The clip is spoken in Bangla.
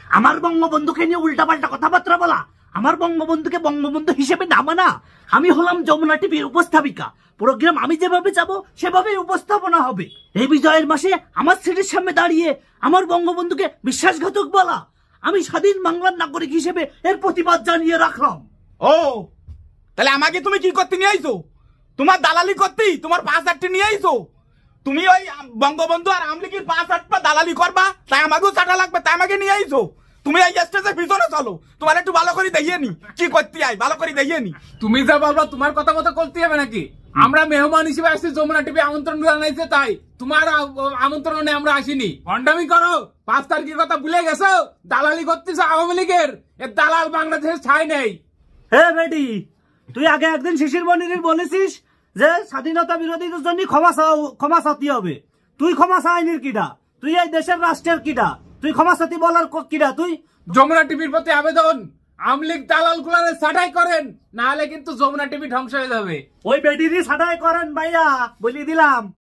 আমার বঙ্গবন্ধুকে নিয়ে উল্টাপাল্টা কথাবার্তা বলা, আমার বঙ্গবন্ধুকে বঙ্গবন্ধু হিসেবে না মানা। আমি হলাম যমুনা টিভির উপস্থাপিকা, প্রোগ্রাম আমি যেভাবে যাব সেভাবেই উপস্থাপনা হবে। এই বিজয়ের মাসে আমার সিটির সামনে দাঁড়িয়ে আমার বঙ্গবন্ধুকে বিশ্বাসঘাতক বলা, আমি স্বাধীন বাংলার নাগরিক হিসেবে এর প্রতিবাদ জানিয়ে রাখলাম। ও তাহলে আমাকে তুমি কি করতে নিয়ে আইছো? তোমার দালালি করতেই তোমার 5-8টি নিয়ে আইছো। তুমি ওই বঙ্গবন্ধু আর আমলিগের 5-8 দালালি করবা, তাই আমাকেও চাটা লাগবে, তাই আমাকে নিয়ে আইছো। তুমি এই স্টেজের পিছনে চলো, তোমার একটু ভালো করে দেখিয়ে নি কি করতে আই, ভালো করে দেখিয়ে নি। তুমি যা বলবা তোমার কথা মতো করতে হবে নাকি? আমরা মেহমান হিসেবে আসছি, যমুনা টিভি আমন্ত্রণ জানাইছে, তাই তোমার আমন্ত্রণে আমরা আসিনি। ভণ্ডামি করো, 5 তারিখের কথা ভুলে গেছো? দালালি করতেছ আওয়ামী লীগের, এর দালাল বাংলাদেশের ছাই নেই। হে বেডি, তুই আগে একদিন শিশির মনিরের বলেছিস যে স্বাধীনতা বিরোধীদের জন্য ক্ষমা চাইতে হবে। তুই ক্ষমা চাইনির কিডা? তুই এই দেশের রাষ্ট্রের কিডা? তুই ক্ষমা চাইতে বলার কিডা? তুই যমুনা টিভির প্রতি আবেদন, আওয়ামী লীগ দালাল গুলারে ছাঁটাই করেন, না হলে কিন্তু যমুনা টিভি ধ্বংস হয়ে যাবে। ওই বেডিরই ছাঁটাই করেন ভাইয়া, বলি দিলাম।